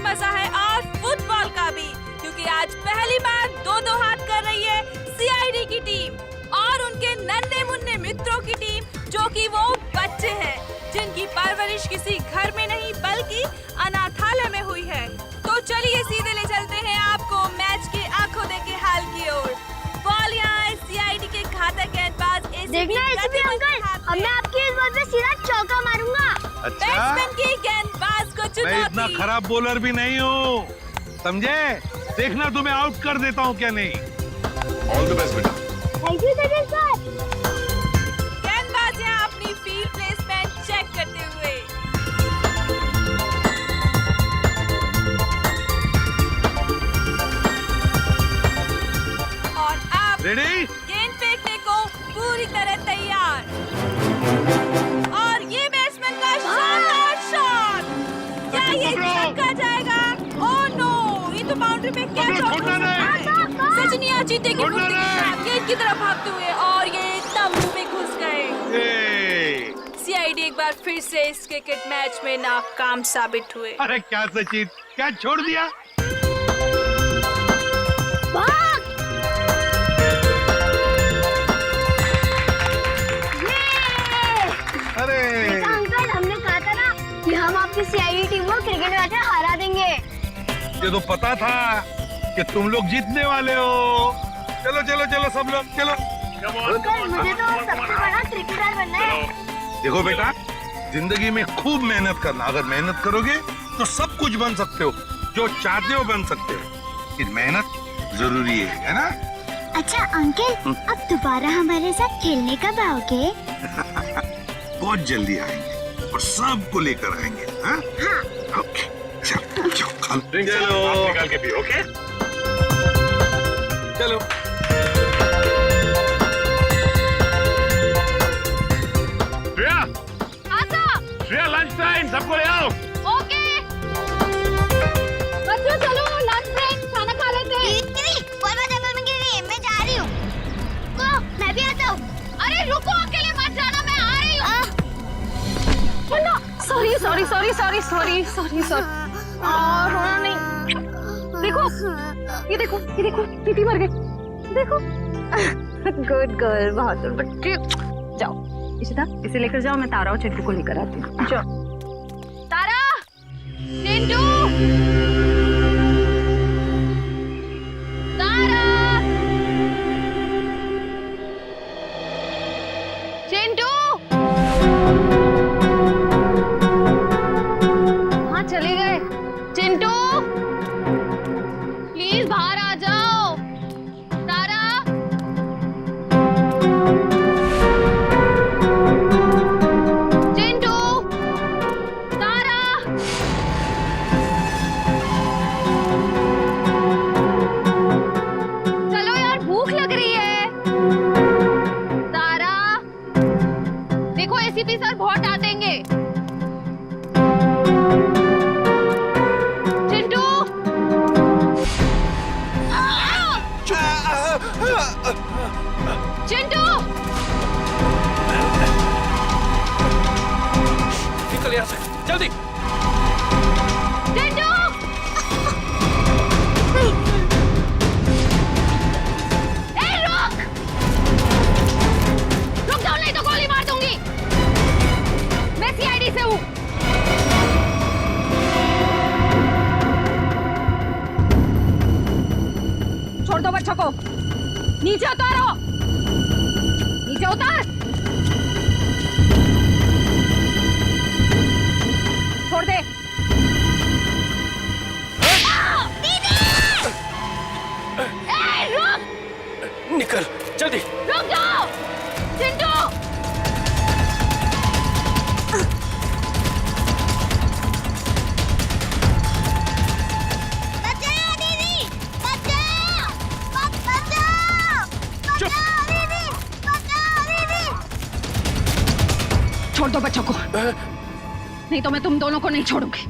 मजा है और फुटबॉल का भी, क्योंकि आज पहली बार दो हाथ कर रही है सीआईडी की टीम और उनके नन्हे मुन्ने मित्रों की टीम, जो कि वो बच्चे हैं जिनकी परवरिश किसी घर में नहीं बल्कि अनाथालय में हुई है। तो चलिए सीधे ले चलते हैं आपको मैच के आंखों देखे हाल की ओर। बॉल यहाँ है सीआईडी के घातक गेंदबाज देखना एसीपी अंकल, अब मैं आपकी इस बॉल पे सीधा चौका मारूंगा। अच्छा, बैट्समैन की गेंदबाज को मैं चुनौती। इतना खराब बॉलर भी नहीं हूँ, समझे? देखना तुम्हें आउट कर देता हूँ क्या नहीं। ऑल द बेस्ट बेटा। Thank you sir. गेंदबाज यहाँ अपनी फील्ड प्लेसमेंट चेक करते हुए। और अब रेडी? गेंद फेंकने को पूरी तरह तैयार। और ये बैट्समैन का शानदार शॉट। क्या ये छक्का जाएगा? ओह नो, ये तो बाउंड्री पे कैच हो गया। सचिनिया चीते की फुर्ती के साथ गेंद की तरफ भागते हुए और ये तंबू में घुस गए। सीआईडी एक बार फिर से इस क्रिकेट मैच में नाकाम साबित हुए। अरे क्या सचिन, क्या छोड़ दिया? अरे अंकल, हमने कहा था ना कि हम आपकी सीआईडी टीम को क्रिकेट मैच में हरा देंगे। ये तो पता था कि तुम लोग जीतने वाले हो। चलो चलो चलो सब लोग चलो। अंकल, मुझे तो सबसे बड़ा क्रिकेटर बनना है। देखो बेटा, जिंदगी में खूब मेहनत करना। अगर मेहनत करोगे तो सब कुछ बन सकते हो, जो चाहते हो बन सकते हो। लेकिन मेहनत जरूरी है ना? अच्छा अंकल, अब दोबारा हमारे साथ खेलने कब आओगे? बहुत जल्दी आएंगे और सबको लेकर आएंगे। हाँ? ओके, चलो चलो निकाल के भी, ओके? चलो। श्रेया, लंच टाइम, सबको ले आओ। ओके। बच्चों चलो लंच ब्रेक, खाना खा लेते हैं। मैं जा रही हूँ। मैं भी आता हूँ। अरे रुको, अकेले मत जाना, मैं आ रही हूँ। सॉरी। रोना नहीं। देखो, दीदी मर गई। देखो। गुड गर्ल, बहादुर बच्ची। जाओ इशिता, इसे लेकर जाओ, मैं तारा और चिंटू को लेकर आती हूँ। जाओ। तारा, चिंटू, तारा, चिंटू। हाँ चले गए। चिंटू, प्लीज बाहर आ जाओ। तारा, चिंटू, तारा। चलो यार, भूख लग रही है। तारा, देखो एसीपी सर बहुत डांटेंगे। चिंटू, चिंटू, निकल यहाँ से, जल्दी। चिंटू। ए, रुक जाओ, नहीं तो गोली मार दूंगी। मैं सीआईडी से हूँ। छोड़ दो बच्चों को। नीचे उतारो, नीचे उतार। छोड़ दे। रुक निकल, जल्दी। जाओ चिंटू। बचाओ दीदी, बचाओ, बचाओ, बचाओ दीदी, बचाओ दीदी। छोड़ दो बच्चों को, नहीं तो मैं तुम दोनों को नहीं छोड़ूंगी।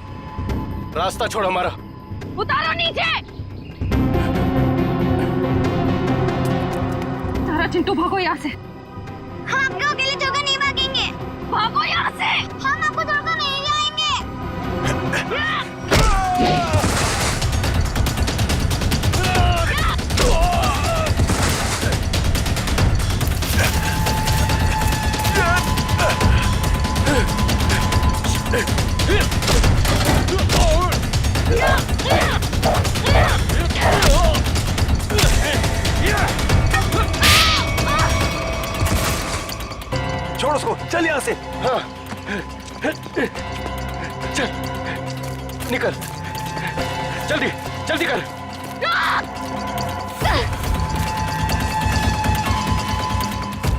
रास्ता छोड़ हमारा। उतारो नीचे। तारा, चिंटू, भागो यहाँ से। हम आपको अकेले छोड़कर नहीं भागेंगे। भागो यहाँ से। हम आपको छोड़कर नहीं जाएंगे। छोड़ उसको, चल यहाँ से। हाँ, चल, निकल, जल्दी, जल्दी कर।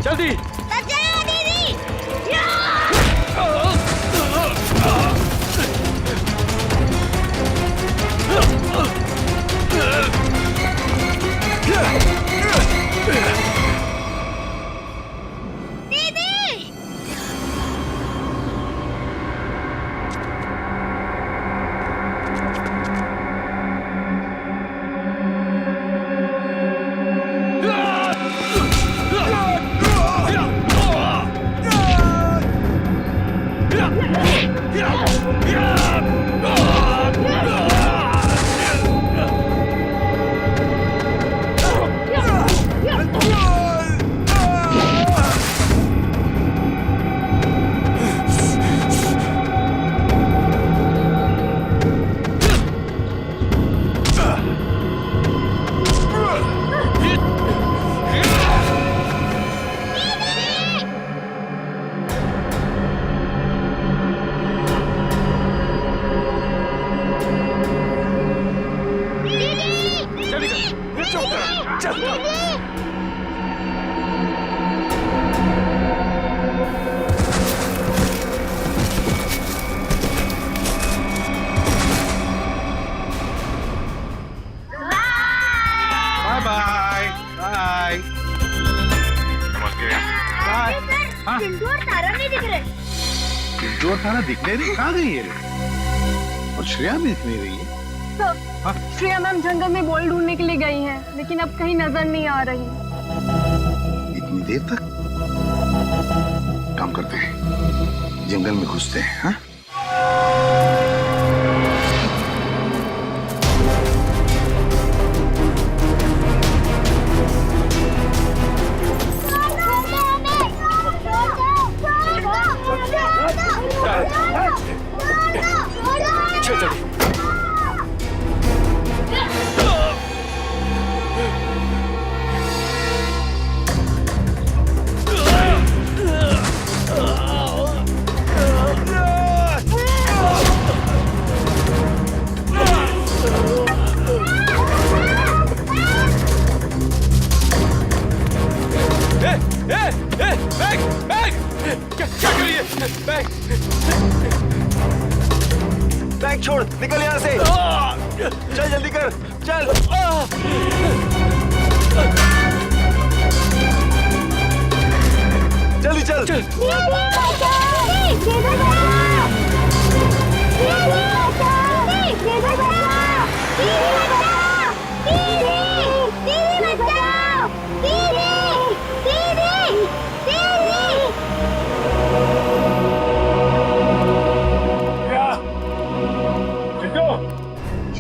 जल्दी। सच्चाई दीदी। चिंटू और तारा नहीं दिख रहे। चिंटू और तारा दिख नहीं रही, कहाँ गई ये? और श्रेया भी दिख नहीं रही है। सर, श्रेया मैम जंगल में बॉल ढूंढने के लिए गई हैं, लेकिन अब कहीं नजर नहीं आ रही। इतनी देर तक? काम करते हैं, जंगल में घुसते हैं। हाँ? बैग छोड़, निकल यहाँ से। चल जल्दी कर, चल। जल्दी चल, चल।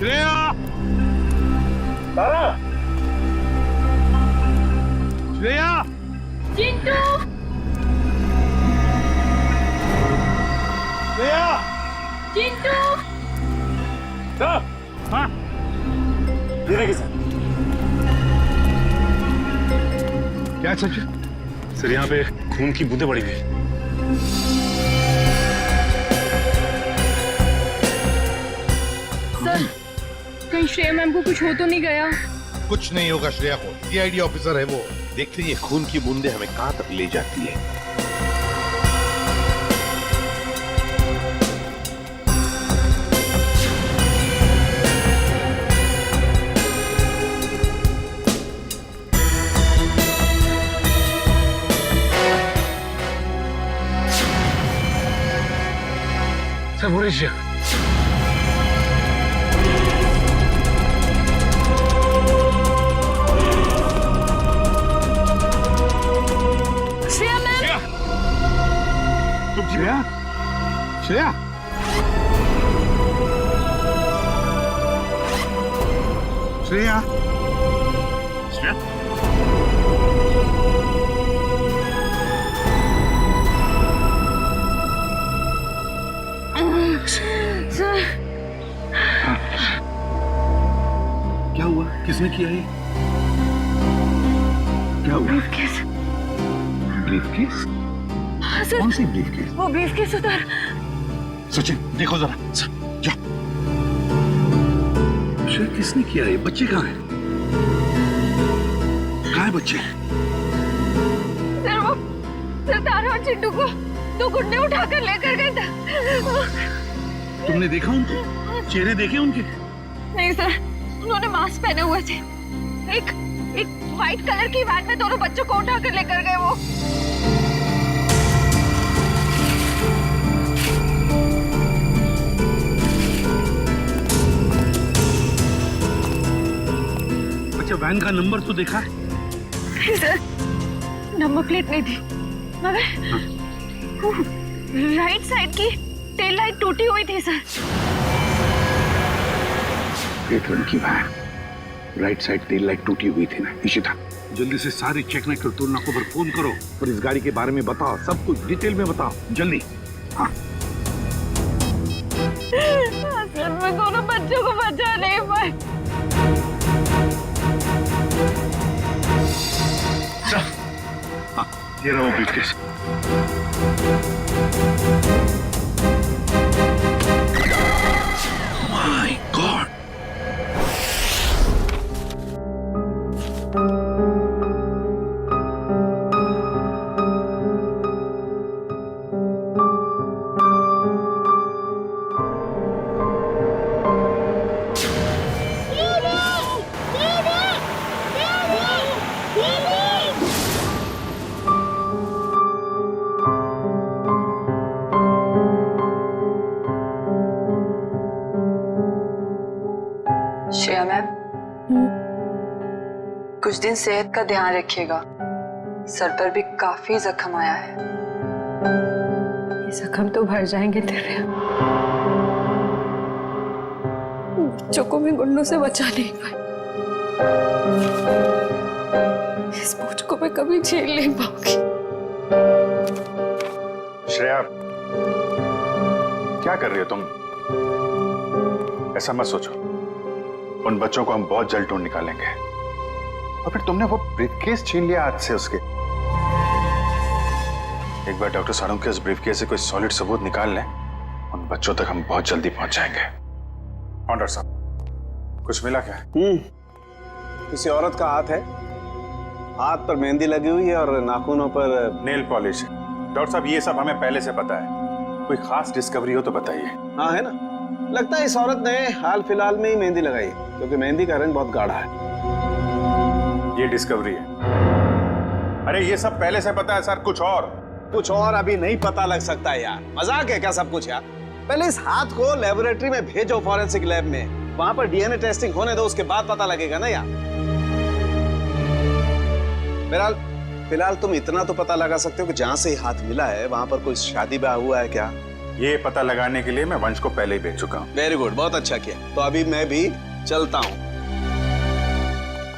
श्रेया, तारा, श्रेया, चिंटू, श्रेया, चिंटू। हाँ, क्या सच? सर यहाँ पे खून की बूंदें पड़ी हुई है। सर, कहीं श्रेया मैम को कुछ हो तो नहीं गया? कुछ नहीं होगा श्रेया को, सीआईडी ऑफिसर है वो। देखते ये खून की बूंदें हमें कहाँ तक ले जाती है। सर वो रही श्रेया। श्रेया, श्रेया, श्रेया, श्रेया, किसने किया ये? क्या हुआ? ब्रीफकेस। ब्रीफकेस? हाँ सर, कौन सी ब्रीफकेस? वो ब्रीफकेस उधर। सचिन देखो जरा, जा। शेर किसने किया ये? बच्चे कहाँ हैं? कहाँ है बच्चे? सर वो तारा और चिंटू को 2 गुंडे उठाकर लेकर गए थे। तुमने देखा उनको? चेहरे देखे उनके? नहीं सर, उन्होंने मास्क पहने हुए थे। एक व्हाइट कलर की वैन में दोनों बच्चों को उठाकर लेकर गए वो। अच्छा, वैन का नंबर तो देखा है? नहीं सर, नंबर प्लेट नहीं थी, मगर राइट साइड की टेल लाइट टूटी हुई थी सर। रेड रंग की van, right side tail light टूटी हुई थी ना। इशिता, जल्दी से सारे चेक नाइट टोल नाकों पर फोन करो और इस गाड़ी के बारे में बताओ, सब कुछ डिटेल में बताओ, जल्दी। हाँ सर, मैं दोनों बच्चों को बचा नहीं पाई। हाँ, ये रहा वो briefcase. My God, Shreya ma'am, कुछ दिन सेहत का ध्यान रखिएगा। सर पर भी काफी जख्म आया है। ये जख्म तो भर जाएंगे तेरे। बच्चों को भी गुंडों से बचा नहीं पाई। इस बोझ को मैं कभी झेल नहीं पाऊंगी। श्रेया, क्या कर रही हो तुम? ऐसा मत सोचो, उन बच्चों को हम बहुत जल्द ढूंढ निकालेंगे। और फिर तुमने वो ब्रीफकेस छीन लिया हाथ से उसके। एक बार डॉक्टर सारंग के उस ब्रीफकेस से कोई सॉलिड सबूत निकाल लें, उन बच्चों तक हम बहुत जल्दी पहुंच जाएंगे। हाँ डॉक्टर साहब, कुछ मिला क्या? किसी औरत का हाथ है, हाथ पर मेहंदी लगी हुई है और नाखूनों पर नेल पॉलिश। डॉक्टर साहब, ये सब हमें पहले से पता है। कोई खास डिस्कवरी हो तो बताइए। हाँ है ना, लगता है इस औरत ने हाल फिलहाल में ही मेहंदी लगाई, क्योंकि मेहंदी का रंग बहुत गाढ़ा है। ये डिस्कवरी है? अरे ये सब पहले से पता है सर। कुछ और अभी नहीं पता लग सकता है यार। मजाक है क्या सब कुछ यार? पहले इस हाथ को लेबोरेटरी में भेजो, फॉरेंसिक लैब में, वहां पर डीएनए टेस्टिंग होने दो, उसके बाद पता लगेगा ना यार। फिलहाल तुम इतना तो पता लगा सकते हो कि जहां से हाथ मिला है वहां पर कोई शादी ब्याह हुआ है क्या? ये पता लगाने के लिए मैं वंश को पहले ही भेज चुका हूँ। वेरी गुड, बहुत अच्छा किया। तो अभी मैं भी चलता हूँ।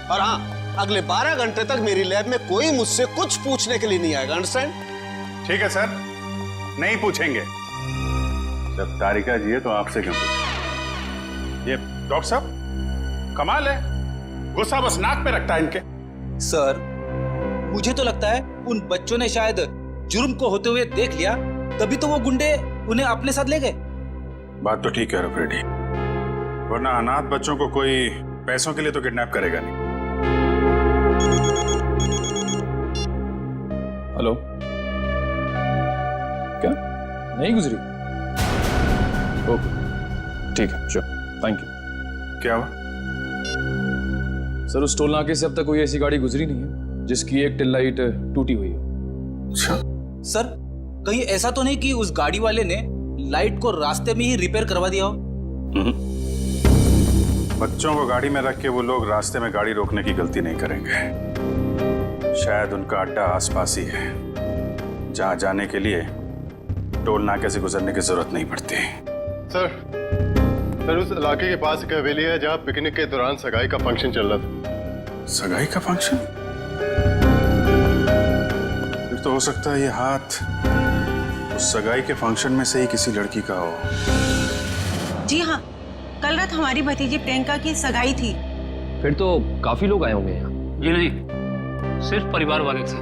और हाँ, अगले 12 घंटे तक मेरी लैब में कोई मुझसे कुछ पूछने के लिए नहीं आएगा। अंडरस्टैंड? ठीक है सर, नहीं पूछेंगे। जब तारिका जी है तो आपसे क्यों पूछें? ये डॉक्टर साहब कमाल है, गुस्सा बस नाक पे रखता है इनके। सर, मुझे तो लगता है उन बच्चों ने शायद जुर्म को होते हुए देख लिया, तभी तो वो गुंडे उन्हें अपने साथ ले गए। बात तो ठीक है रेड्डी, वरना अनाथ बच्चों को कोई पैसों के लिए तो किडनैप करेगा नहीं। हेलो, क्या नहीं गुजरी? ओके, ठीक है, श्योर, थैंक यू। क्या हुआ? सर, उस टोल नाके से अब तक कोई ऐसी गाड़ी गुजरी नहीं है जिसकी एक टेल लाइट टूटी हुई हो। अच्छा सर, कहीं ऐसा तो नहीं कि उस गाड़ी वाले ने लाइट को रास्ते में ही रिपेयर करवा दिया हो? बच्चों को गाड़ी में रख के वो लोग रास्ते में गाड़ी रोकने की गलती नहीं करेंगे। शायद उनका अड्डा आसपास ही है, जहां जाने के लिए टोल नाके से गुजरने की जरूरत नहीं पड़ती। सर, उस इलाके के पास एक हवेली है जहाँ पिकनिक के दौरान सगाई का फंक्शन चल रहा था। सगाई का फंक्शन? फिर तो हो सकता है ये हाथ उस सगाई के फंक्शन में से ही किसी लड़की का हो। जी हाँ, कल रात हमारी भतीजी प्रियंका की सगाई थी। फिर तो काफी लोग आए होंगे यहाँ। जी नहीं, सिर्फ परिवार वाले थे।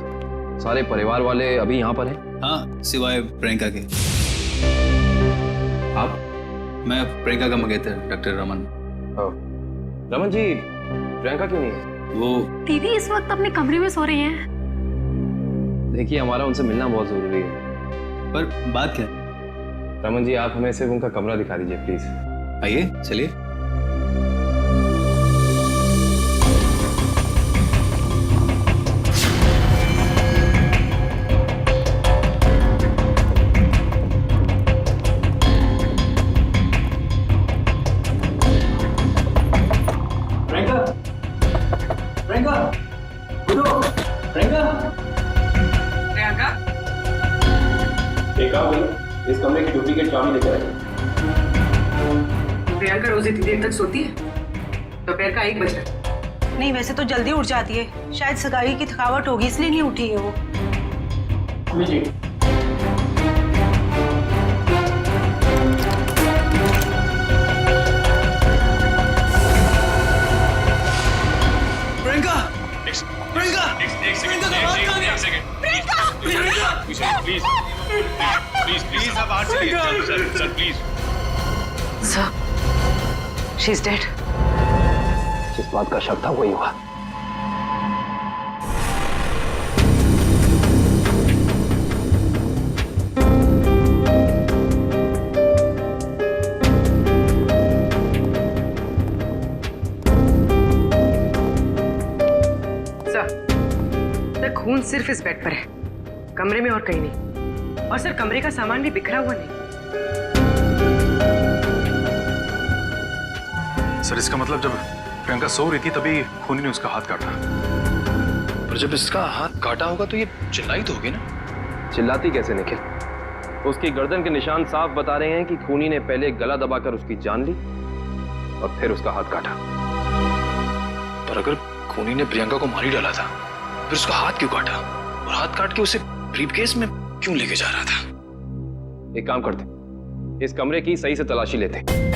सारे परिवार वाले अभी यहाँ पर हैं? हाँ, सिवाय प्रियंका के। आप? मैं प्रियंका का मंगेतर डॉक्टर रमन। रमन जी, प्रियंका क्यों नहीं है? वो दीदी इस वक्त अपने कमरे में सो रही हैं। देखिए, हमारा उनसे मिलना बहुत जरूरी है। पर बात क्या? रमन जी, आप हमें सिर्फ उनका कमरा दिखा दीजिए प्लीज। आइए, चलिए। इस कमरे की डुप्लीकेट चाबी लेकर आइए। प्रियंका रोज इतनी देर तक सोती है? दोपहर का 1 बजा। नहीं, वैसे तो जल्दी उठ जाती है, शायद सगाई की थकावट होगी इसलिए नहीं उठी है वो। प्रियंका! प्रियंका! प्रियंका का हाथ कहाँ गया? प्लीज आप बाहर चलिए। Sir please. Sir, she is dead. जिस बात का शक था वही हुआ। सर, खून सिर्फ इस बेड पर है, कमरे में और कहीं नहीं। और सर, कमरे का सामान भी बिखरा हुआ नहीं। सर, इसका मतलब जब प्रियंका सो रही थी तभी खूनी ने उसका हाथ काटा। पर जब इसका हाथ काटा होगा तो ये चिल्लाई तो होगी ना? चिल्लाती कैसे निखिल? उसकी गर्दन के निशान साफ बता रहे हैं कि खूनी ने पहले गला दबाकर उसकी जान ली और फिर उसका हाथ काटा। पर अगर खूनी ने प्रियंका को मार ही डाला था, फिर उसका हाथ क्यों काटा? और हाथ काट के उसे ब्रीफकेस में क्यों लेके जा रहा था? एक काम करते, इस कमरे की सही से तलाशी लेते।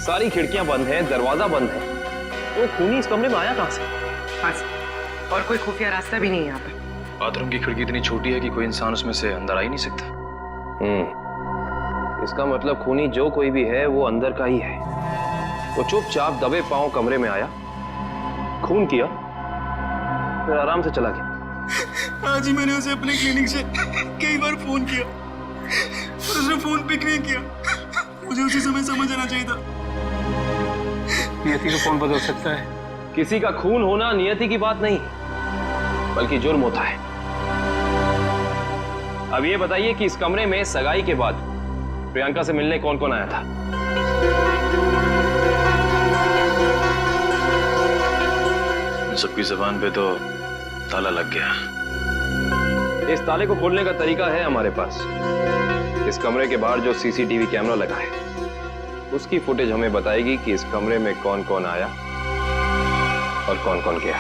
सारी खिड़कियां बंद हैं, दरवाजा बंद है, तो खूनी इस कमरे में आया कहां से? हाँ सर, और कोई खुफिया रास्ता भी नहीं है यहाँ पे। बाथरूम की खिड़की इतनी छोटी है कि कोई इंसान उसमें से अंदर आ ही नहीं सकता। इसका मतलब खूनी जो कोई भी है वो अंदर का ही है। वो चुपचाप दबे पांव कमरे में आया, खून किया, फिर आराम से चला गया। आज ही मैंने उसे अपने क्लिनिक से कई बार फोन किया और उसने फोन पिक नहीं किया। मुझे उसी समय समझ आना चाहिए था। नियति को कौन बदल सकता है? किसी का खून होना नियति की बात नहीं, बल्कि जुर्म होता है। अब ये बताइए कि इस कमरे में सगाई के बाद प्रियंका से मिलने कौन कौन आया था? इन सबकी जबान पे तो ताला लग गया। इस ताले को खोलने का तरीका है हमारे पास। इस कमरे के बाहर जो सीसीटीवी कैमरा लगा है, उसकी फुटेज हमें बताएगी कि इस कमरे में कौन कौन आया और कौन कौन गया।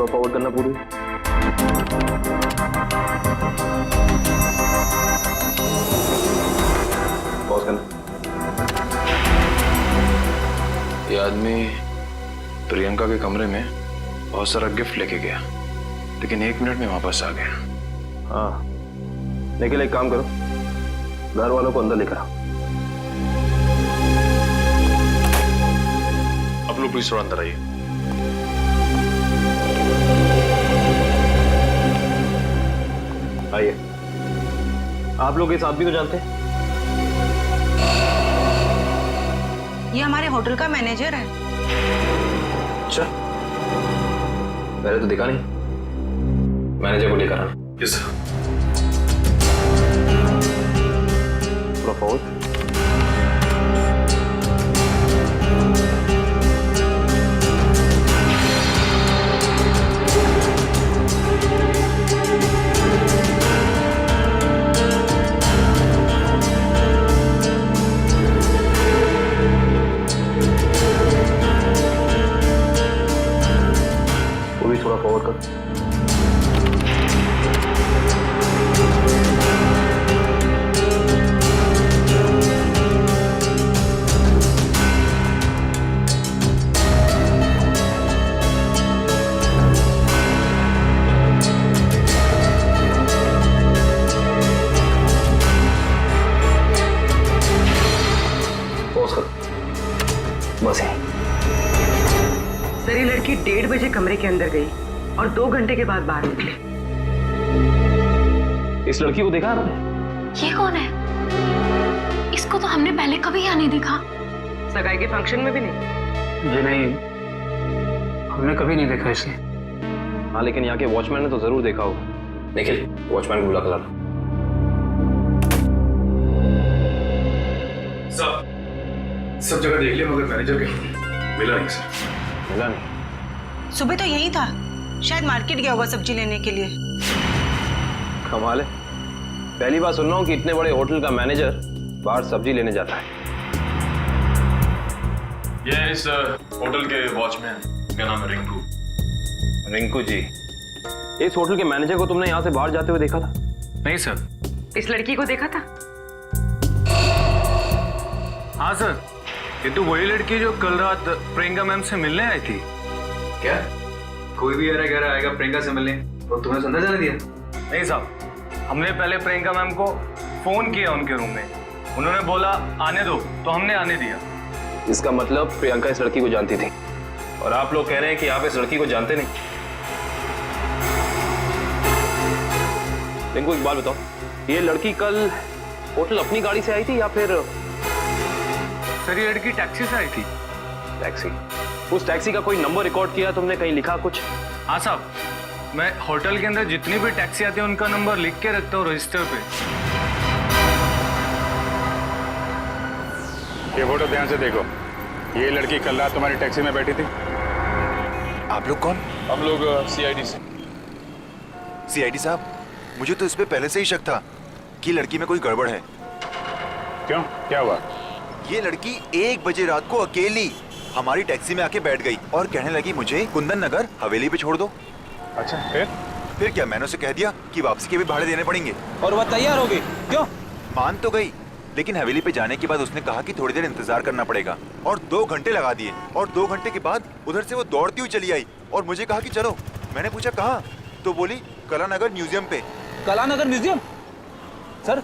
फॉरवर्ड करना पूरी। पॉज करना। ये आदमी प्रियंका के कमरे में बहुत सारा गिफ्ट लेके गया, लेकिन 1 मिनट में वापस आ गया। हाँ, निखिल एक काम करो, घर वालों को अंदर लेकर आओ। आप लोग प्लीज थोड़ा अंदर आइए। आइए। आप लोग इस आदमी को जानते हैं? ये हमारे होटल का मैनेजर है। अच्छा, पहले तो दिखा नहीं। मैनेजर को लेकर आना। Yes sir. थोड़ा फॉरवर्ड। वो भी थोड़ा फॉरवर्ड कर। बस है। सर, ये लड़की 1:30 बजे कमरे के अंदर गई और 2 घंटे के बाद बाहर निकली। इस लड़की को देखा आपने? ये कौन है? इसको तो हमने पहले कभी यहाँ नहीं देखा। सगाई के फंक्शन में भी नहीं? जी नहीं, हमने कभी नहीं देखा इसे। हाँ, लेकिन यहाँ के वॉचमैन ने तो जरूर देखा होगा। निखिल, वॉचमैन को बुला कर लाना। सब जगह देख लिया, मगर मैनेजर के मिला नहीं सर। मिला नहीं? सुबह तो यही था, शायद मार्केट गया होगा सब्जी लेने के लिए। कमाल है, पहली बार सुन रहा हूँ कि इतने बड़े होटल का मैनेजर बाहर सब्जी लेने जाता है। ये इस होटल के वॉचमैन, क्या नाम है? रिंकू। रिंकू जी, इस होटल के मैनेजर को तुमने यहाँ से बाहर जाते हुए देखा था? नहीं सर। इस लड़की को देखा था? हाँ सर, ये तो वही लड़की जो कल रात प्रियंका मैम से मिलने आई थी। क्या कोई भी गहरा आएगा प्रियंका से मिलने तो तुम्हें अंदर जाने दिया? नहीं साहब, हमने पहले प्रियंका मैम को फोन किया उनके रूम में, उन्होंने बोला आने दो, तो हमने आने दिया। इसका मतलब प्रियंका इस लड़की को जानती थी, और आप लोग कह रहे हैं कि आप इस लड़की को जानते नहीं। रिंकू, एक बात बताओ, ये लड़की कल होटल अपनी गाड़ी से आई थी या फिर? सर, ये लड़की टैक्सी से आई थी। टैक्सी? उस टैक्सी का कोई नंबर रिकॉर्ड किया तुमने, कहीं लिखा कुछ? हाँ साहब, मैं होटल के अंदर जितनी भी टैक्सी आती है उनका नंबर लिख के रखता हूँ रजिस्टर पे। ये फोटो ध्यान से देखो, ये लड़की कल रात तुम्हारी टैक्सी में बैठी थी। आप लोग कौन? हम लोग CID से। CID साहब, मुझे तो इस पे पहले से ही शक था कि लड़की में कोई गड़बड़ है। क्यों, क्या हुआ? ये लड़की 1 बजे रात को अकेली हमारी टैक्सी में आके बैठ गई और कहने लगी मुझे कुंदन नगर हवेली पे छोड़ दो। अच्छा, फिर क्या, मैंने उसे कह दिया कि वापसी के भी भाड़े देने पड़ेंगे। और वह तैयार हो गई? क्यों? मान तो गई, लेकिन हवेली पे जाने के बाद उसने कहा कि थोड़ी देर इंतजार करना पड़ेगा, और 2 घंटे लगा दिए। और 2 घंटे के बाद उधर से वो दौड़ती हुई चली आई और मुझे कहा कि चलो। मैंने पूछा कहाँ, तो बोली कलानगर म्यूजियम पे। कलानगर म्यूजियम? सर,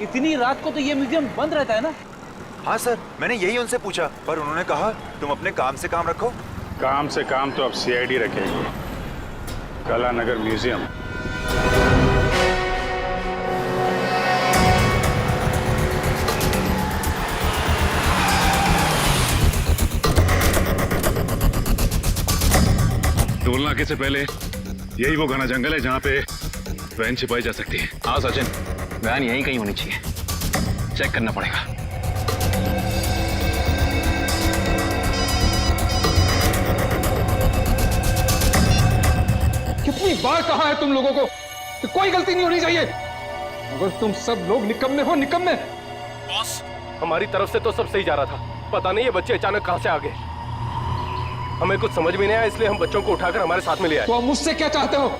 इतनी रात को तो ये म्यूजियम बंद रहता है ना? हाँ सर, मैंने यही उनसे पूछा, पर उन्होंने कहा तुम अपने काम से काम रखो। काम से काम तो अब CID रखेगी। कलानगर म्यूजियम। टोल नाके से पहले यही वो घना जंगल है जहाँ पे वैन छिपाई जा सकती है। हाँ सचिन, वैन यहीं कहीं होनी चाहिए, चेक करना पड़ेगा। कितनी बार कहा है तुम लोगों को कि कोई गलती नहीं होनी चाहिए, मगर तुम सब लोग निकम्मे हो, निकम्मे। बॉस, हमारी तरफ से तो सब सही जा रहा था, पता नहीं ये बच्चे अचानक कहां से आ गए। हमें कुछ समझ में नहीं आया, इसलिए हम बच्चों को उठाकर हमारे साथ में ले आए। तो आप मुझसे क्या चाहते हो?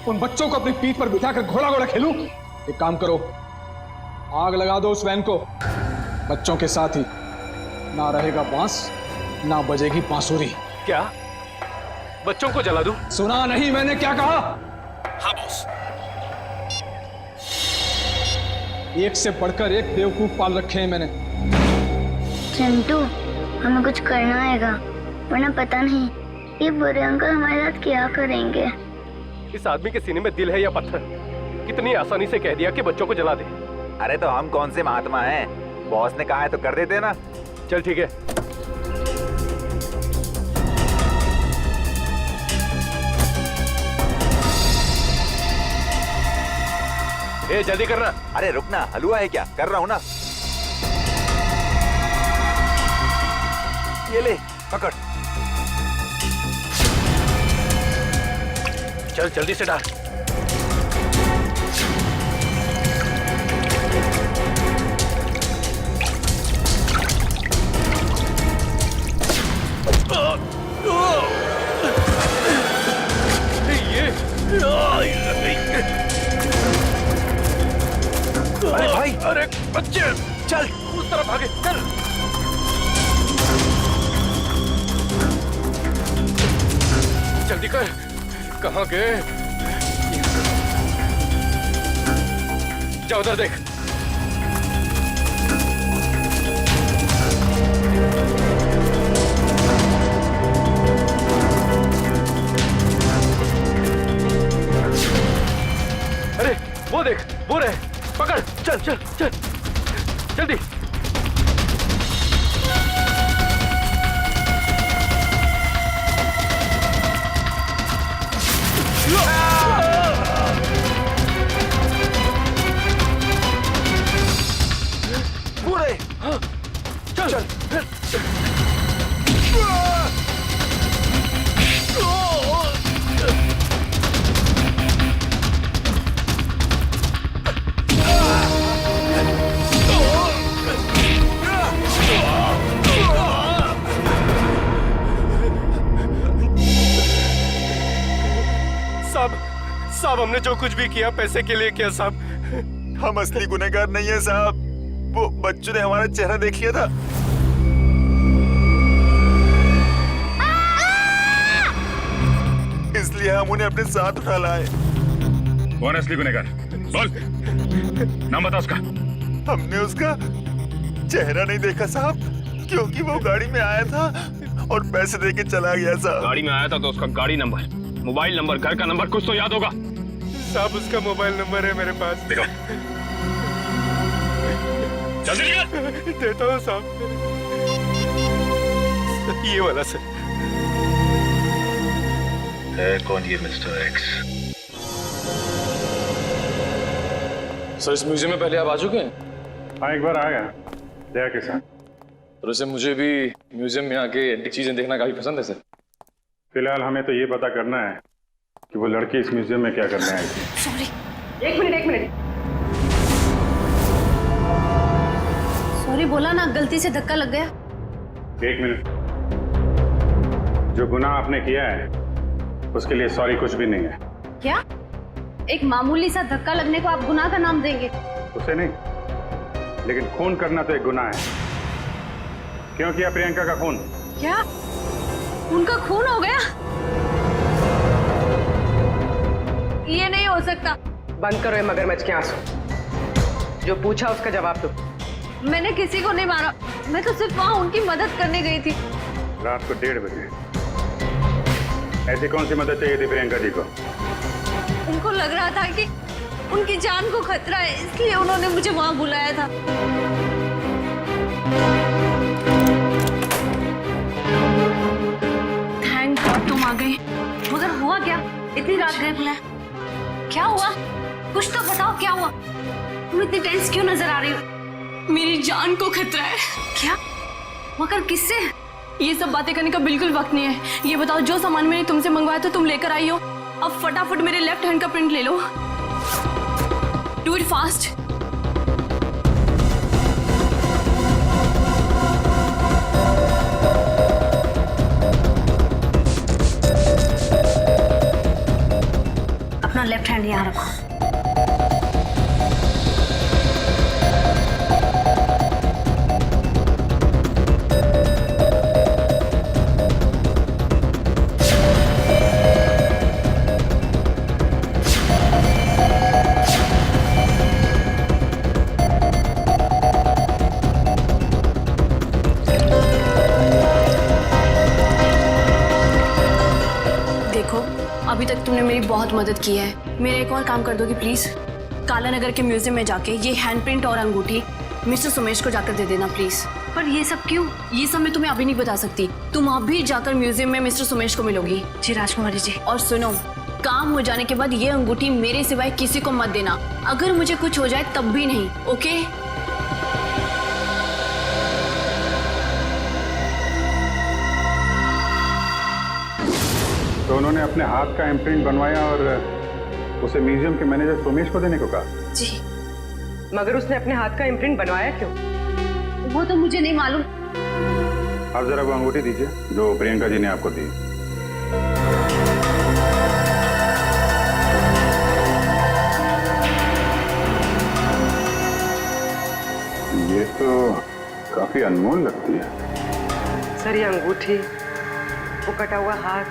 उन बच्चों को अपनी पीठ पर बिठाकर घोड़ा घोड़ा खेलूं? एक काम करो, आग लगा दो उस वैन को, बच्चों के साथ ही। ना रहेगा बांस, ना बजेगी बांसुरी। क्या बच्चों को जला दूं? सुना नहीं मैंने क्या कहा? हाँ बॉस। एक से बढ़कर एक बेवकूफ पाल रखे हैं मैंने। चिंटू, हमें कुछ करना आएगा, वरना पता नहीं ये बुरे अंकल हमारे साथ क्या करेंगे। इस आदमी के सीने में दिल है या पत्थर? कितनी आसानी से कह दिया कि बच्चों को जला दे। अरे तो हम कौन से महात्मा हैं? बॉस ने कहा है तो कर देते ना। चल ठीक है। ए जल्दी करना। अरे रुकना, हलवा है क्या? कर रहा हूँ ना। ये ले पकड़। चल जल्दी से डाल। अरे भाई, अरे बच्चे चल उस तरफ भागे, चल। जल्दी कर। कहाँ गए? जा उधर देख। अरे वो देख, वो रहे। पकड़, चल चल चल जल्दी। पूरे हाँ, चल चल। साहब हमने जो कुछ भी किया पैसे के लिए किया साहब। हम असली गुनहगार नहीं है साहब। वो बच्चों ने हमारा चेहरा देख लिया था। इसलिए हम उन्हें अपने साथ उठा लाए। कौन असली गुनहगार? बोल, नाम बता उसका। हमने उसका चेहरा नहीं देखा साहब, क्योंकि वो गाड़ी में आया था और पैसे देके चला गया साहब। गाड़ी में आया था तो उसका गाड़ी नंबर, मोबाइल नंबर, घर का नंबर कुछ तो याद होगा। साहब उसका मोबाइल नंबर है मेरे पास। देखो जल्दी निकल। देता हूँ साहब, ये वाला सर। है कौन ये मिस्टर एक्स? सर इस म्यूजियम में पहले आप आ चुके हैं? हाँ एक बार आ गया दया के साथ। और वैसे मुझे भी म्यूजियम में आके एंटीक चीजें देखना काफी पसंद है सर। फिलहाल हमें तो ये पता करना है कि वो लड़की इस म्यूजियम में क्या करने आई थी। सॉरी, एक मिनट। सॉरी बोला ना, गलती से धक्का लग गया। एक मिनट। जो गुनाह आपने किया है उसके लिए सॉरी कुछ भी नहीं है। क्या? एक मामूली सा धक्का लगने को आप गुनाह का नाम देंगे? उसे नहीं, लेकिन खून करना तो एक गुनाह है। क्यों किया प्रियंका का खून? क्या उनका खून हो गया? ये नहीं हो सकता। बंद करो ये मगरमच्छ के आंसू। जो पूछा उसका जवाब दो। मैंने किसी को नहीं मारा, मैं तो सिर्फ वहां उनकी मदद करने गई थी। रात को 1:30 बजे ऐसी कौन सी मदद चाहिए थी प्रियंका जी को? उनको लग रहा था कि उनकी जान को खतरा है, इसलिए उन्होंने मुझे वहां बुलाया था। थैंक गॉड तुम आ गए। मगर हुआ क्या? इतनी रात गए बुलाया, क्या हुआ? कुछ तो बताओ, क्या हुआ? तुम इतनी टेंस क्यों नजर आ रही हो? मेरी जान को खतरा है। क्या? मगर किससे? ये सब बातें करने का बिल्कुल वक्त नहीं है। ये बताओ, जो सामान मैंने तुमसे मंगवाया था तुम लेकर आई हो। अब फटाफट मेरे लेफ्ट हैंड का प्रिंट ले लो। Do it fast. अपना लेफ्ट हैंड यहाँ रखो। बहुत मदद की है। मेरा एक और काम कर दोगी प्लीज? काला नगर के म्यूजियम में जाके ये हैंडप्रिंट और अंगूठी मिस्टर सुमेश को जाकर दे देना प्लीज। पर ये सब क्यों? ये सब मैं तुम्हें अभी नहीं बता सकती। तुम अभी जाकर म्यूजियम में मिस्टर सुमेश को मिलोगी। जी राजकुमारी जी। और सुनो, काम हो जाने के बाद ये अंगूठी मेरे सिवाय किसी को मत देना। अगर मुझे कुछ हो जाए तब भी नहीं, ओके? तो उन्होंने अपने हाथ का इम्प्रिंट बनवाया और उसे म्यूजियम के मैनेजर सोमेश को देने को कहा? जी। मगर उसने अपने हाथ का इम्प्रिंट बनवाया क्यों? वो तो मुझे नहीं मालूम। आप जरा वो अंगूठी दीजिए जो प्रियंका जी ने आपको दी। ये तो काफी अनमोल लगती है। सर ये अंगूठी, वो कटा हुआ हाथ,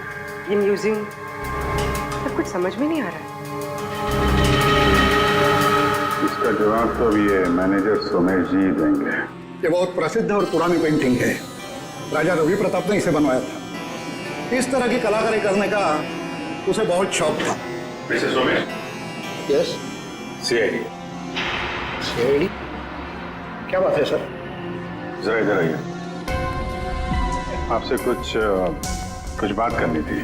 ये म्यूजियम, सब कुछ समझ में नहीं आ रहा है। इसका जवाब तो अभी ये मैनेजर सोमेश जी देंगे। ये बहुत प्रसिद्ध और पुरानी पेंटिंग है। राजा रवि प्रताप ने इसे बनवाया था। इस तरह की कलाकारी करने का उसे बहुत शौक था। Mister Somesh. Yes. CID. CID? क्या बात है सर? जरा इधर आइए, आपसे कुछ बात करनी थी।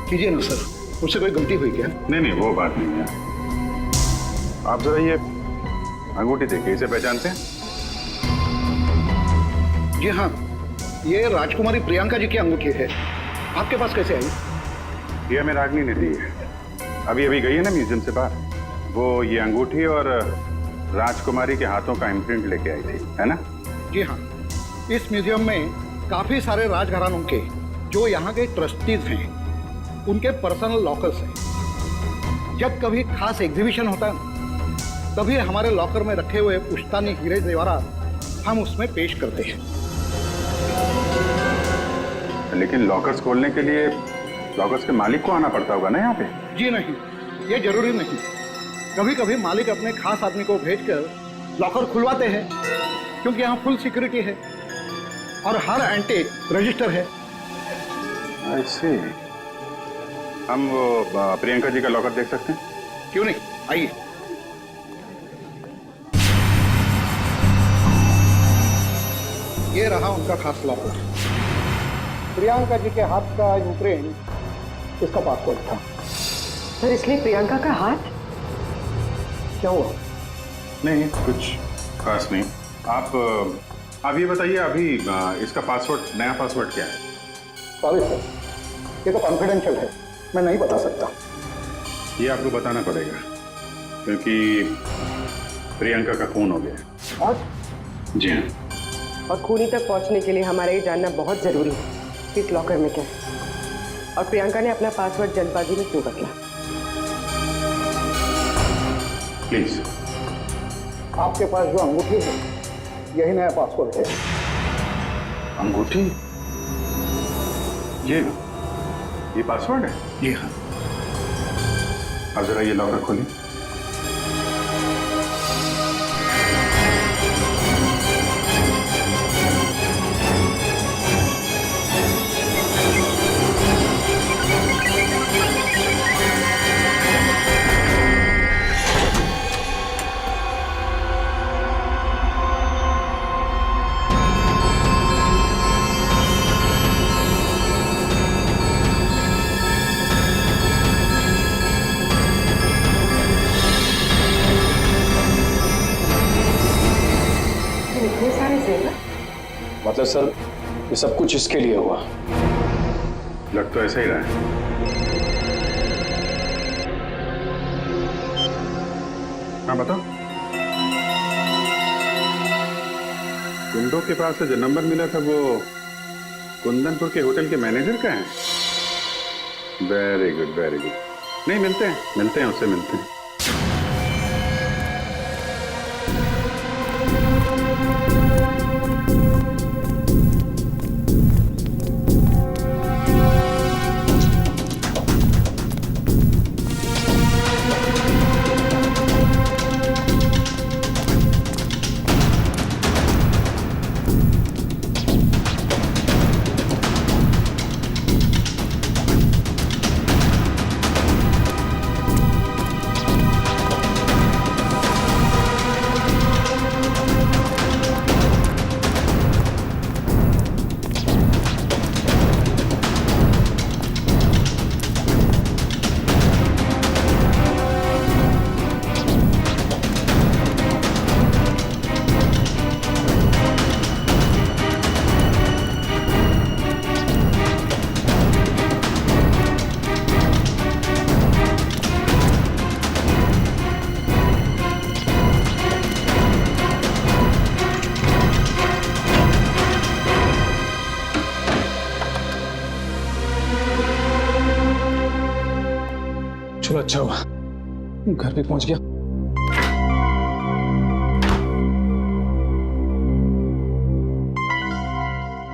कीजिए ना सर, मुझसे कोई गलती हुई क्या? नहीं, वो बात नहीं है। आप जरा ये अंगूठी देखिए, इसे पहचानते हैं? जी हाँ, ये राजकुमारी प्रियंका जी की अंगूठी है। आपके पास कैसे आई? ये हमें रागनी ने दी है। अभी गई है ना म्यूजियम से बाहर, वो ये अंगूठी और राजकुमारी के हाथों का इम्प्रिंट लेके आई थी, है ना? जी हाँ, इस म्यूजियम में काफी सारे राजघरानों के जो यहाँ के ट्रस्टीज हैं, उनके पर्सनल लॉकर्स हैं। जब कभी खास एग्जीबिशन होता है तभी हमारे लॉकर में रखे हुए पुश्तानी हीरे जेवरात हम उसमें पेश करते हैं। लेकिन लॉकर्स खोलने के लिए लॉकर्स के मालिक को आना पड़ता होगा ना यहाँ पे? जी नहीं, ये जरूरी नहीं। कभी कभी मालिक अपने खास आदमी को भेजकर लॉकर खुलवाते हैं, क्योंकि यहाँ फुल सिक्योरिटी है और हर एंटीक रजिस्टर है। ऐसे हम वो प्रियंका जी का लॉकर देख सकते हैं? क्यों नहीं, आइए। ये रहा उनका खास लॉकर। प्रियंका जी के हाथ का इम्प्रिंट इसका पासपोर्ट था। सर इसलिए प्रियंका का हाथ? क्या हुआ? नहीं, कुछ खास नहीं। आप ये बताइए, अभी इसका पासवर्ड, नया पासवर्ड क्या है? सॉरी सर, ये तो कॉन्फिडेंशियल है, मैं नहीं बता सकता। ये आपको बताना पड़ेगा, क्योंकि प्रियंका का खून हो गया। आज? जी हाँ। और खूनी तक पहुंचने के लिए हमारा ये जानना बहुत जरूरी है कि इस लॉकर में क्या है और प्रियंका ने अपना पासवर्ड जल्दबाजी में क्यों बदला। प्लीज। आपके पास जो अंगूठी है यही नया पासवर्ड है। अंगूठी? ये पासवर्ड है? जी हाँ। अब जरा ये लॉकर खोलिए। मतलब सर, ये सब कुछ इसके लिए हुआ? लग तो ऐसा ही रहा है। हाँ बताओ। कुंडो के पास से जो नंबर मिला था वो कुंदनपुर के होटल के मैनेजर का है? Very good, very good. नहीं, मिलते हैं उससे मिलते हैं। अच्छा हुआ घर पे पहुंच गया।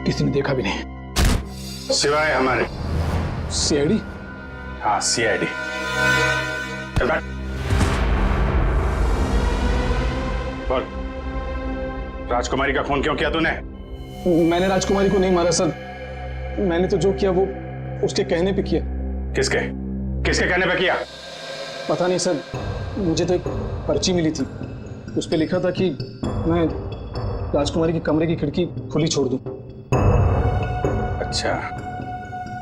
किसी ने देखा भी नहीं सिवाय हमारे सीआईडी। हाँ सीआईडी। चल बैठ। बोल, राजकुमारी का खून क्यों किया तूने? मैंने राजकुमारी को नहीं मारा सर, मैंने तो जो किया वो उसके कहने पे किया। किसके किसके कहने पे किया? पता नहीं सर, मुझे तो एक पर्ची मिली थी, उस पे लिखा था कि मैं राजकुमारी के कमरे की खिड़की खुली छोड़ दूं। अच्छा,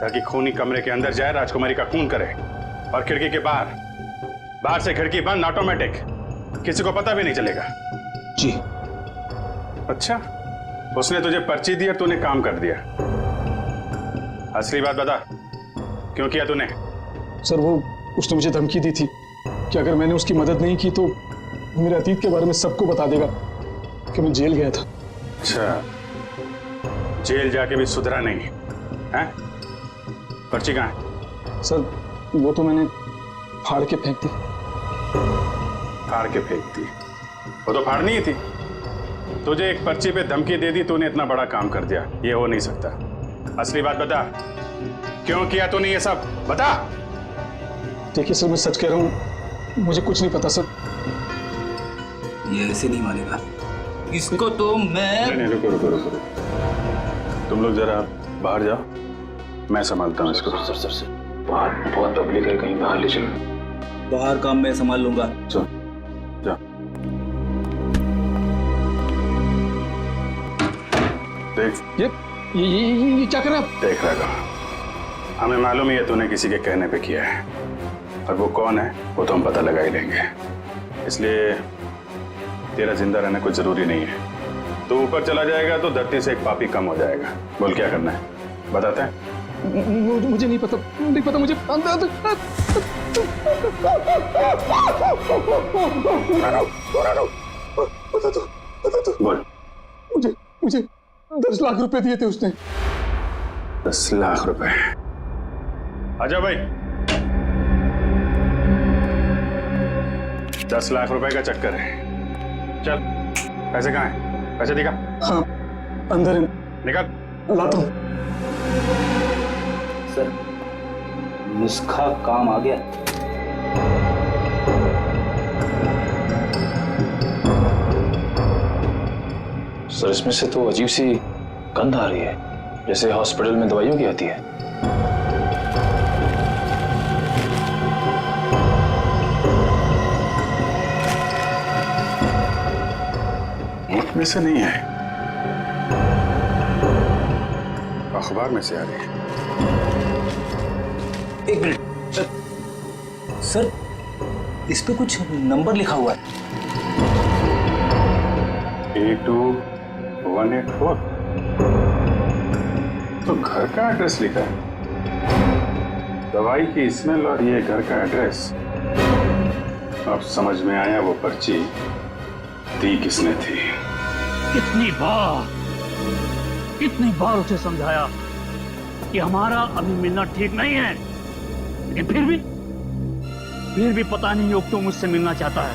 ताकि खूनी कमरे के अंदर जाए, राजकुमारी का खून करे, और खिड़की के बाहर से खिड़की बंद, ऑटोमेटिक, किसी को पता भी नहीं चलेगा। जी। अच्छा, उसने तुझे पर्ची दी और तूने काम कर दिया। असली बात बता, क्यों किया तूने? सर वो उसने मुझे धमकी दी थी कि अगर मैंने उसकी मदद नहीं की तो मेरे अतीत के बारे में सबको बता देगा कि मैं जेल गया था। अच्छा, जेल जाके भी सुधरा नहीं है? पर्ची कहाँ है? सर वो तो मैंने फाड़ के फेंक दी। फाड़ के फेंक दी? वो तो फाड़नी ही थी। तुझे एक पर्ची पे धमकी दे दी, तूने इतना बड़ा काम कर दिया, ये हो नहीं सकता। असली बात बता, क्यों किया तूने ये सब? बता। देखिए सर, मैं सच कह रहा हूँ, मुझे कुछ नहीं पता सर। ये ऐसे नहीं मानेगा इसको तो मैं। नहीं, रुको रुको रुको, तुम लोग जरा बाहर जाओ, मैं संभालता हूँ इसको। सर बाहर बहुत पब्लिक है, कहीं बाहर ले चलो। बाहर काम मैं संभाल लूंगा। चलो जाओ। देख ये क्या कर रहा है? देख रहा था, हमें मालूम ही है तूने किसी के कहने पे किया है, और वो कौन है वो तो हम पता लगा ही लेंगे। इसलिए तेरा जिंदा रहना कुछ जरूरी नहीं है। तो ऊपर चला जाएगा तो धरती से एक पापी कम हो जाएगा। बोल क्या करना है, बताते हैं? मुझे नहीं पता मुझे। बता दो। बोल। मुझे 10 लाख रुपए दिए थे उसने। 10 लाख रुपए? आजा भाई, 10 लाख रुपए का चक्कर है। चल, पैसे कहाँ हैं? पैसे दिखा। हाँ अंदर है। निकाल। लाता हूँ। सर नुस्खा काम आ गया। सर इसमें से तो अजीब सी गंध आ रही है, जैसे हॉस्पिटल में दवाइयों की आती है। मुल्क में से नहीं है, अखबार में से आ रही है। एक मिनट सर, इस पे कुछ नंबर लिखा हुआ है। 82184। तो घर का एड्रेस लिखा है, दवाई की स्मेल और ये घर का एड्रेस। अब समझ में आया वो पर्ची दी किसने थी। कितनी बार उसे समझाया कि हमारा अभी मिलना ठीक नहीं है, लेकिन फिर भी पता नहीं योग तो मुझसे मिलना चाहता है।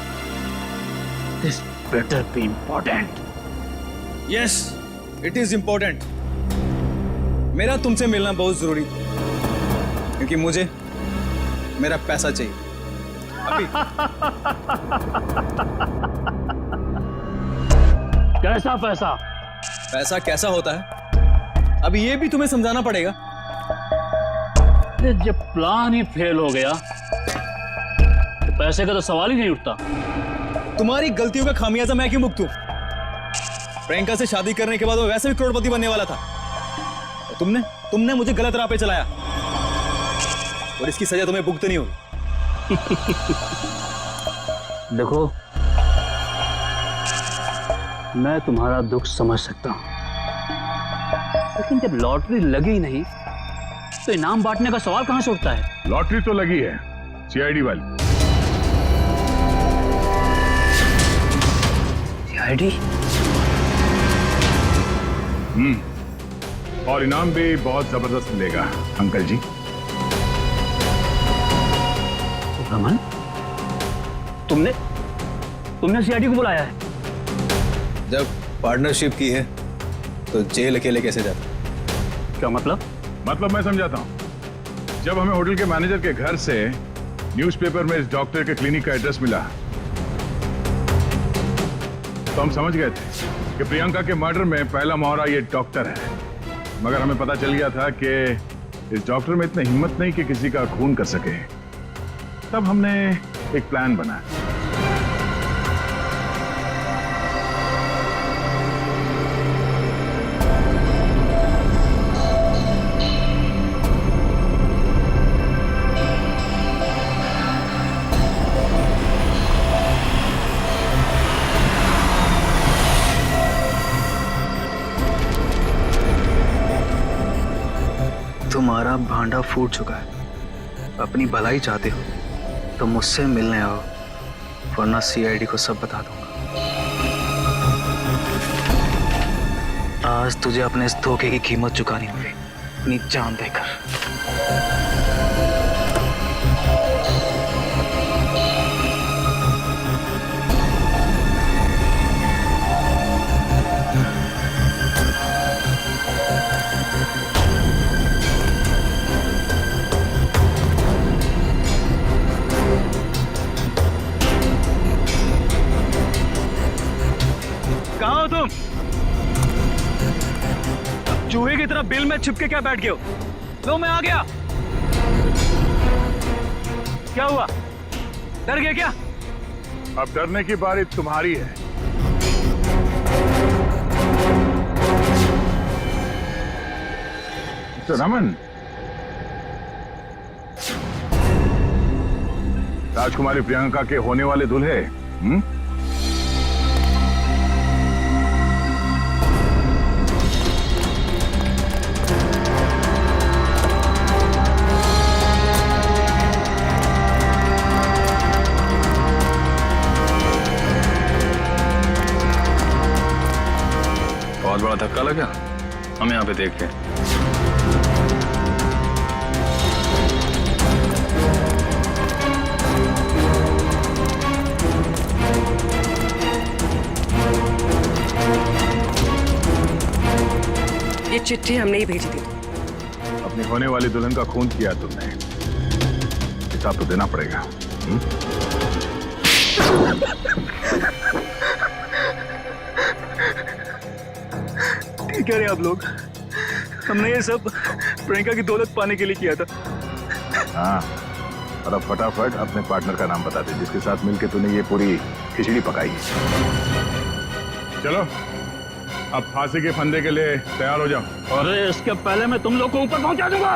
This better be important. Yes, it is important. मेरा तुमसे मिलना बहुत जरूरी, क्योंकि मुझे मेरा पैसा चाहिए अभी। कैसा पैसा? पैसा कैसा होता है अभी ये भी तुम्हें समझाना पड़ेगा। जब प्लान ही फेल हो गया तो पैसे का तो सवाल ही नहीं उठता। तुम्हारी गलतियों का खामियाजा मैं क्यों भुगतूं? प्रियंका से शादी करने के बाद वो वैसे भी करोड़पति बनने वाला था। तुमने मुझे गलत राह पे चलाया, और इसकी सजा तुम्हें भुगतनी होगी। देखो, मैं तुम्हारा दुख समझ सकता हूं, लेकिन जब लॉटरी लगी नहीं तो इनाम बांटने का सवाल कहां से उठता है? लॉटरी तो लगी है, सीआईडी वाली। सीआईडी? और इनाम भी बहुत जबरदस्त मिलेगा अंकल जी। रमन, तुमने सीआईडी को बुलाया है? जब पार्टनरशिप की है तो जेल अकेले कैसे जाता? क्या मतलब? मतलब मैं समझाता हूँ। जब हमें होटल के मैनेजर के घर से न्यूज़पेपर में इस डॉक्टर के क्लिनिक का एड्रेस मिला तो हम समझ गए थे कि प्रियंका के मर्डर में पहला मोहरा ये डॉक्टर है। मगर हमें पता चल गया था कि इस डॉक्टर में इतनी हिम्मत नहीं कि किसी का खून कर सके। तब हमने एक प्लान बनाया। तुम्हारा भांडा फूट चुका है। अपनी भलाई चाहते हो तो मुझसे मिलने आओ, वरना सीआईडी को सब बता दूंगा। आज तुझे अपने इस धोखे की कीमत चुकानी होगी, अपनी जान देकर। कहाँ हो तुम? चूहे की तरह बिल में छिपके क्या बैठ गए हो? लो मैं आ गया। क्या हुआ? डर गए क्या? अब डरने की बारी तुम्हारी है। तो रमन, राजकुमारी प्रियंका के होने वाले दूल्हे, बहुत बड़ा धक्का लगा। हम यहाँ पे देखते हैं। ये चिट्ठी हमने ही भेजी थी। अपनी होने वाली दुल्हन का खून किया तुमने, हिसाब तो देना पड़ेगा। ठीक कह रहे आप लोग। हमने ये सब प्रियंका की दौलत पाने के लिए किया था। हाँ, और अब फटाफट अपने पार्टनर का नाम बता दे जिसके साथ मिलके तूने ये पूरी खिचड़ी पकाई है। चलो अब फांसी के फंदे के लिए तैयार हो जाओ। अरे इसके पहले मैं तुम लोग को ऊपर पहुंचा दूंगा।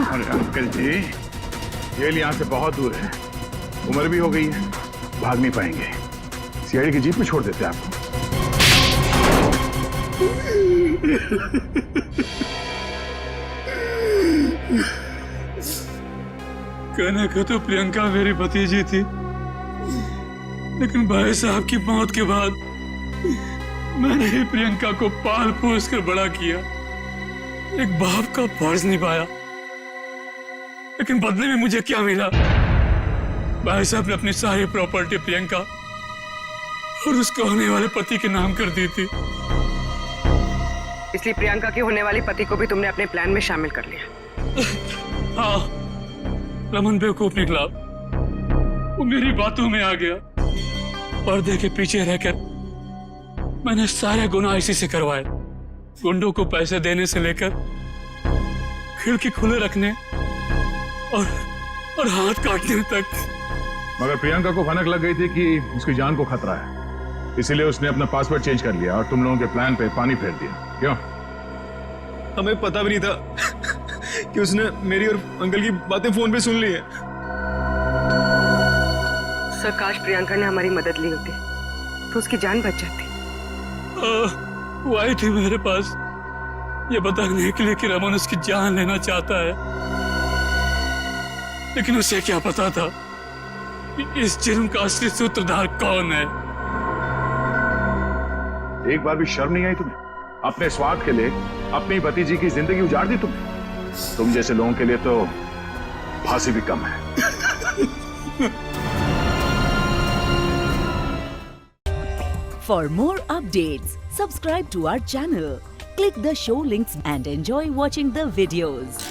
अरे अंकल जी, जेल यहाँ से बहुत दूर है, उम्र भी हो गई है, भाग नहीं पाएंगे। सीआईडी की जीप में छोड़ देते हैं आपको। कहने को तो प्रियंका मेरी भतीजी थी, लेकिन भाई साहब की मौत के बाद मैंने ही प्रियंका को पाल पोस कर बड़ा किया, एक बाप का फर्ज निभाया। लेकिन बदले में मुझे क्या मिला? भाई साहब ने अपनी सारी प्रॉपर्टी प्रियंका और उसके होने वाले पति के नाम कर दी थी। इसलिए प्रियंका के होने वाले पति को भी तुमने अपने प्लान में शामिल कर लिया। हाँ, रमन बेवकूफ निकला, वो मेरी बातों में आ गया। पर्दे के पीछे रहकर मैंने सारे गुनाह इसी से करवाए, गुंडों को पैसे देने से लेकर खिड़की खुले रखने और हाथ काटने तक। मगर प्रियंका को भनक लग गई थी कि उसकी जान को खतरा है, इसीलिए उसने अपना पासवर्ड चेंज कर लिया और तुम लोगों के प्लान पे पानी फेर दिया। क्यों? हमें पता भी नहीं था कि उसने मेरी और अंकल की बातें फोन पे सुन ली है। सर, काश प्रियंका ने हमारी मदद ली होती तो उसकी जान बच जाती। वो आई थी मेरे पास ये बताने के लिए कि रमन उसकी जान लेना चाहता है, लेकिन उसे क्या पता था कि इस जुर्म का असली सूत्रधार कौन है। एक बार भी शर्म नहीं आई तुम्हें? अपने स्वार्थ के लिए अपनी भतीजी की जिंदगी उजाड़ दी तुमने। तुम जैसे लोगों के लिए तो फांसी भी कम है। For more updates, subscribe to our channel, click the show links and enjoy watching the videos.